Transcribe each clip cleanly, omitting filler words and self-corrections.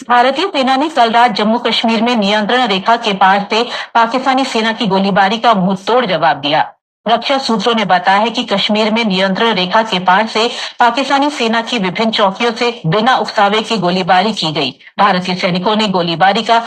भारतीय सेना ने कल रात जम्मू कश्मीर में नियंत्रण रेखा के पास से पाकिस्तानी सेना की गोलीबारी का मुंहतोड़ जवाब दिया। रक्षा सूत्रों ने बताया है कि कश्मीर में नियंत्रण रेखा के पास से पाकिस्तानी सेना की विभिन्न चौकियों से बिना उकसावे की गोलीबारी की गई। भारतीय सैनिकों ने गोलीबारी का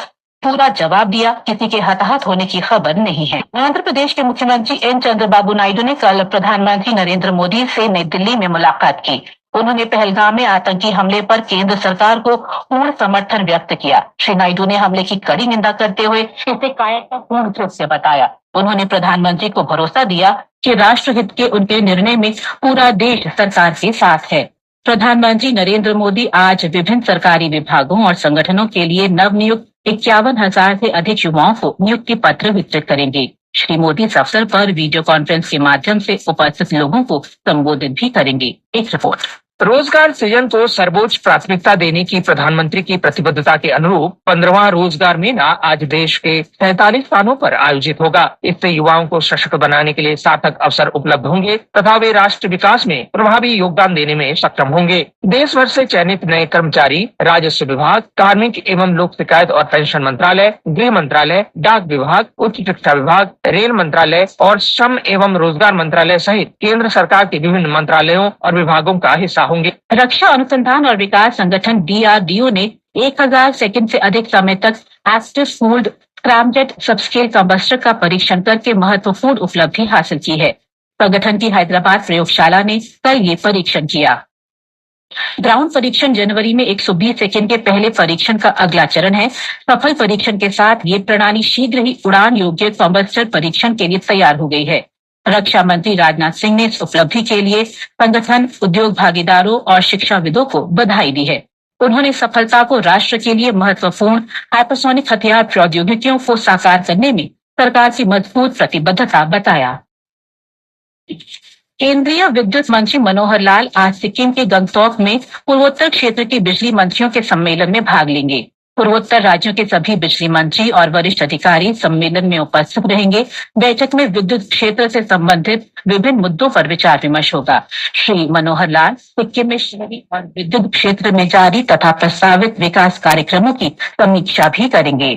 पूरा जवाब दिया। किसी के हताहत होने की खबर नहीं है। आंध्र प्रदेश के मुख्यमंत्री एन चंद्रबाबू नायडू ने कल प्रधानमंत्री नरेंद्र मोदी से नई दिल्ली में मुलाकात की। उन्होंने पहलगाम में आतंकी हमले पर केंद्र सरकार को पूर्ण समर्थन व्यक्त किया। श्री नायडू ने हमले की कड़ी निंदा करते हुए इसे कायरतापूर्ण कृत्य बताया। उन्होंने प्रधानमंत्री को भरोसा दिया कि राष्ट्रहित के उनके निर्णय में पूरा देश सरकार के साथ है। प्रधानमंत्री नरेंद्र मोदी आज विभिन्न सरकारी विभागों और संगठनों के लिए नवनियुक्त 51,000 से अधिक युवाओं को नियुक्ति पत्र वितरित करेंगे। श्री मोदी इस अवसर पर वीडियो कॉन्फ्रेंस के माध्यम से उपस्थित लोगों को संबोधित भी करेंगे। एक रिपोर्ट। रोजगार सृजन को सर्वोच्च प्राथमिकता देने की प्रधानमंत्री की प्रतिबद्धता के अनुरूप 15वां रोजगार मेला आज देश के 47 स्थानों पर आयोजित होगा। इससे युवाओं को सशक्त बनाने के लिए सार्थक अवसर उपलब्ध होंगे तथा वे राष्ट्र विकास में प्रभावी योगदान देने में सक्षम होंगे। देश भर से चयनित नए कर्मचारी राजस्व विभाग, कार्मिक एवं लोक शिकायत और पेंशन मंत्रालय, गृह मंत्रालय, डाक विभाग, उच्च शिक्षा विभाग, रेल मंत्रालय और श्रम एवं रोजगार मंत्रालय सहित केंद्र सरकार के विभिन्न मंत्रालयों और विभागों का हिस्सा होंगे। रक्षा अनुसंधान और विकास संगठन DRDO ने 1000 सेकंड से अधिक समय तक एक्टिव कूल्ड स्क्रैमजेट सबस्केल कंबस्टर का परीक्षण करके महत्वपूर्ण उपलब्धि हासिल की है। संगठन की हैदराबाद प्रयोगशाला ने कल ये परीक्षण किया। ग्राउंड परीक्षण जनवरी में 120 सेकंड के पहले परीक्षण का अगला चरण है। सफल परीक्षण के साथ ये प्रणाली शीघ्र ही उड़ान योग्य कंबस्टर परीक्षण के लिए तैयार हो गई है। रक्षा मंत्री राजनाथ सिंह ने इस उपलब्धि के लिए संगठन, उद्योग भागीदारों और शिक्षाविदों को बधाई दी है। उन्होंने सफलता को राष्ट्र के लिए महत्वपूर्ण हाइपरसोनिक हथियार प्रौद्योगिकियों को साकार करने में सरकार की मजबूत प्रतिबद्धता बताया। केंद्रीय विद्युत मंत्री मनोहर लाल आज सिक्किम के गंगटोक में पूर्वोत्तर क्षेत्र के बिजली मंत्रियों के सम्मेलन में भाग लेंगे। पूर्वोत्तर राज्यों के सभी बिजली मंत्री और वरिष्ठ अधिकारी सम्मेलन में उपस्थित रहेंगे। बैठक में विद्युत क्षेत्र से संबंधित विभिन्न मुद्दों पर विचार विमर्श होगा। श्री मनोहर लाल सिक्किम में शहरी और विद्युत क्षेत्र में जारी तथा प्रस्तावित विकास कार्यक्रमों की समीक्षा भी करेंगे।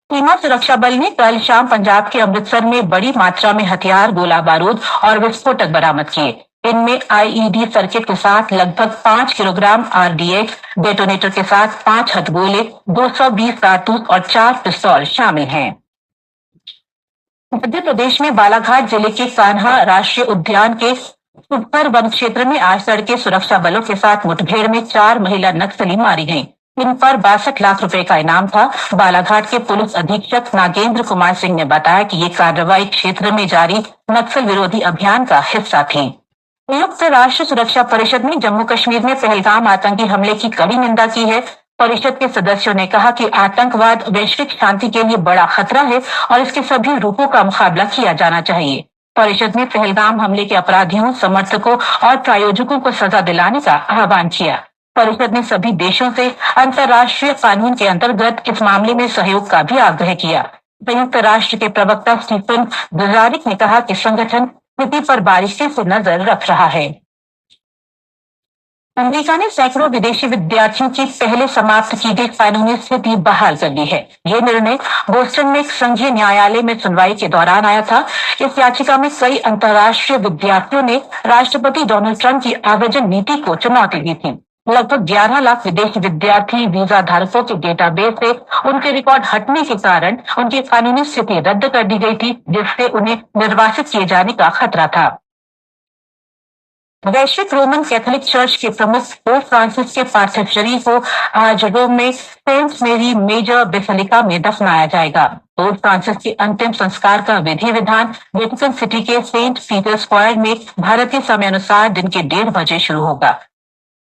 सीमा सुरक्षा बल ने कल शाम पंजाब के अमृतसर में बड़ी मात्रा में हथियार, गोला बारूद और विस्फोटक बरामद किए। इनमें IED सर्किट के साथ लगभग 5 किलोग्राम RDX, डेटोनेटर के साथ 5 हथगोले, 220 कारतूस और 4 पिस्तौल शामिल हैं। मध्य प्रदेश में बालाघाट जिले के कान्हा राष्ट्रीय उद्यान के सुखकर वन क्षेत्र में आज तड़के सुरक्षा बलों के साथ मुठभेड़ में 4 महिला नक्सली मारी गईं। इन पर 62 लाख रुपए का इनाम था। बालाघाट के पुलिस अधीक्षक नागेंद्र कुमार सिंह ने बताया कि ये कार्रवाई क्षेत्र में जारी नक्सल विरोधी अभियान का हिस्सा थी। संयुक्त राष्ट्र सुरक्षा परिषद ने जम्मू कश्मीर में पहलगाम आतंकी हमले की कड़ी निंदा की है। परिषद के सदस्यों ने कहा कि आतंकवाद वैश्विक शांति के लिए बड़ा खतरा है और इसके सभी रूपों का मुकाबला किया जाना चाहिए। परिषद ने पहलगाम हमले के अपराधियों, समर्थकों और प्रायोजकों को सजा दिलाने का आह्वान किया। परिषद ने सभी देशों से अंतर्राष्ट्रीय कानून के अंतर्गत इस मामले में सहयोग का भी आग्रह किया। संयुक्त राष्ट्र के प्रवक्ता स्टीफन दुजारिक ने कहा कि संगठन स्थिति पर बारीकी से नजर रख रहा है। अमेरिका ने सैकड़ों विदेशी विद्यार्थियों की पहले समाप्त की गई कानूनी स्थिति बहाल कर दी है। यह निर्णय बोस्टन में एक संघीय न्यायालय में सुनवाई के दौरान आया था। इस याचिका में कई अंतर्राष्ट्रीय विद्यार्थियों ने राष्ट्रपति डोनाल्ड ट्रंप की आव्रजन नीति को चुनौती दी थी। लगभग 11 लाख विदेशी विद्यार्थी वीजा धारकों के डेटाबेस से उनके रिकॉर्ड हटने के कारण उनकी कानूनी स्थिति रद्द कर दी गई थी, जिससे उन्हें निर्वासित किए जाने का खतरा था। वैश्विक रोमन कैथोलिक चर्च के प्रमुख पोप फ्रांसिस के पार्थिव शरीर को आज रोम में सेंट मेरी मेजर बेसिलिका में दफनाया जाएगा। पोप फ्रांसिस के अंतिम संस्कार का विधि विधान वेटिकन सिटी के सेंट पीटर स्क्वायर में भारतीय समय अनुसार दिन के 1:30 बजे शुरू होगा।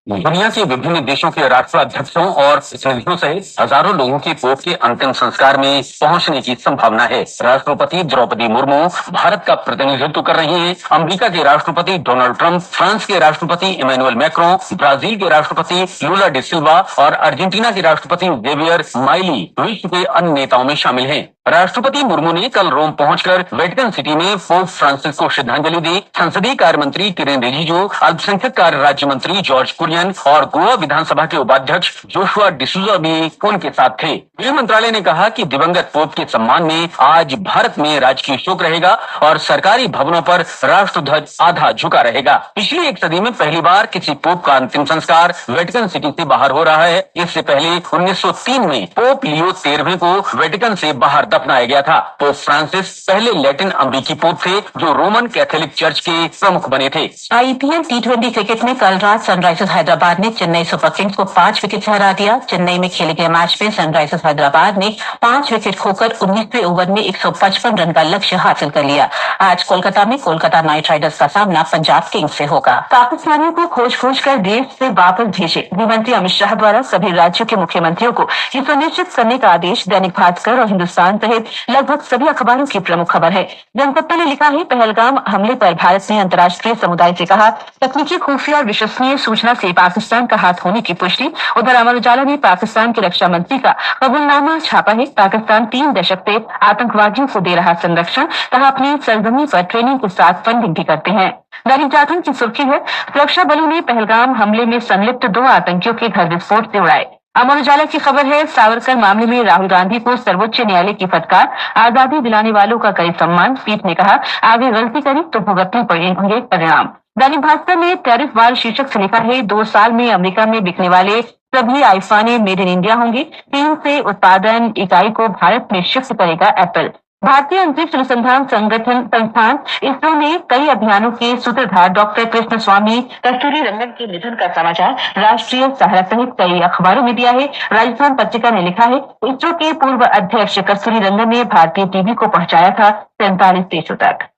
दुनिया के विभिन्न देशों के राष्ट्राध्यक्षों और प्रतिनिधियों सहित हजारों लोगों के पोप के अंतिम संस्कार में पहुंचने की संभावना है। राष्ट्रपति द्रौपदी मुर्मू भारत का प्रतिनिधित्व कर रही हैं। अमेरिका के राष्ट्रपति डोनाल्ड ट्रंप, फ्रांस के राष्ट्रपति इमैनुअल मैक्रों, ब्राजील के राष्ट्रपति लूला डी सिल्वा और अर्जेंटीना के राष्ट्रपति जेवियर माइली विश्व के अन्य नेताओं में शामिल हैं। राष्ट्रपति मुर्मू ने कल रोम पहुंचकर वेटिकन सिटी में पोप फ्रांसिस को श्रद्धांजलि दी। संसदीय कार्य मंत्री किरेन रिजिजू, अल्पसंख्यक कार्य राज्य मंत्री जॉर्ज कुरियन कैरिबियन और गोवा विधानसभा के उपाध्यक्ष जोशुआ डिसूजा भी उनके साथ थे। गृह मंत्रालय ने कहा कि दिवंगत पोप के सम्मान में आज भारत में राजकीय शोक रहेगा और सरकारी भवनों पर राष्ट्रध्वज आधा झुका रहेगा। पिछली एक सदी में पहली बार किसी पोप का अंतिम संस्कार वेटिकन सिटी से बाहर हो रहा है। इससे पहले 1903 में पोप लियो 13वें को वेटिकन से बाहर दफनाया गया था। पोप फ्रांसिस पहले लैटिन अमेरिकी पोप थे जो रोमन कैथोलिक चर्च के प्रमुख बने थे। आईपीएल टी20 क्रिकेट में कल रात सनराइजर्स हैदराबाद ने चेन्नई सुपर किंग्स को 5 विकेट से हरा दिया। चेन्नई में खेले गए मैच में सनराइजर्स हैदराबाद ने 5 विकेट खोकर 19वें ओवर में 155 रन का लक्ष्य हासिल कर लिया। आज कोलकाता में कोलकाता नाइट राइडर्स का सामना पंजाब किंग्स से होगा। पाकिस्तानियों को खोज कर देश से वापस भेजे। गृहमंत्री अमित शाह द्वारा सभी राज्यों के मुख्यमंत्रियों को ये सुनिश्चित करने का आदेश दैनिक भास्कर और हिंदुस्तान सहित लगभग सभी अखबारों की प्रमुख खबर है। जनसत्ता ने लिखा है, पहलगाम हमले पर भारत ने अंतर्राष्ट्रीय समुदाय से कहा, तकनीकी खुफिया और विश्वसनीय सूचना से पाकिस्तान का हाथ होने की पुष्टि। उधर अमर उजाला ने पाकिस्तान के रक्षा मंत्री का कबूलनामा छापा है। पाकिस्तान 3 दशक से आतंकवादियों को दे रहा संरक्षण, कहा अपनी सरजमी पर ट्रेनिंग के साथ फंडिंग भी करते हैं। दैनिक जागरण की सुर्खी है, सुरक्षा बलों ने पहलगाम हमले में संलिप्त 2 आतंकियों के घर विस्फोट से उड़ाए। अमर उजाला की खबर है, सावरकर मामले में राहुल गांधी को सर्वोच्च न्यायालय की फटकार, आजादी दिलाने वालों का करे सम्मान। पीठ ने कहा, आगे गलती करी तो भुगतने पड़ेंगे परिणाम। दैनिक भास्कर ने टैरिफ वार शीर्षक से लिखा है, 2 साल में अमेरिका में बिकने वाले सभी आईफोन मेड इन इंडिया होंगे। चीन से उत्पादन इकाई को भारत में शिफ्ट करेगा एप्पल। भारतीय अंतरिक्ष अनुसंधान संस्थान इसरो ने कई अभियानों के सूत्रधार डॉक्टर कृष्ण स्वामी कस्तूरी रंगन के निधन का समाचार राष्ट्रीय सहारा सहित कई अखबारों में दिया है। राजस्थान पत्रिका ने लिखा है, इसरो के पूर्व अध्यक्ष कस्तूरी रंगन ने भारतीय टीवी को पहुंचाया था 43 देशों तक।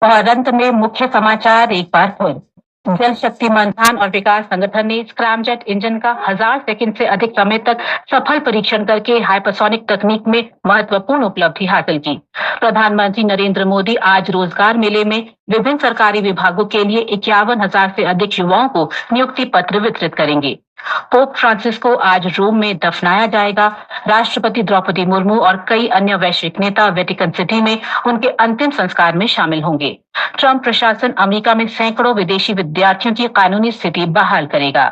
और अंत में मुख्य समाचार एक बार फिर, जल शक्ति मंथन और विकास संगठन ने स्क्रैमजेट इंजन का 1000 सेकंड से अधिक समय तक सफल परीक्षण करके हाइपरसोनिक तकनीक में महत्वपूर्ण उपलब्धि हासिल की। प्रधानमंत्री नरेंद्र मोदी आज रोजगार मेले में विभिन्न सरकारी विभागों के लिए 51,000 से अधिक युवाओं को नियुक्ति पत्र वितरित करेंगे। पोप फ्रांसिस को आज रोम में दफनाया जाएगा। राष्ट्रपति द्रौपदी मुर्मू और कई अन्य वैश्विक नेता वेटिकन सिटी में उनके अंतिम संस्कार में शामिल होंगे। ट्रंप प्रशासन अमेरिका में सैकड़ों विदेशी विद्यार्थियों की कानूनी स्थिति बहाल करेगा।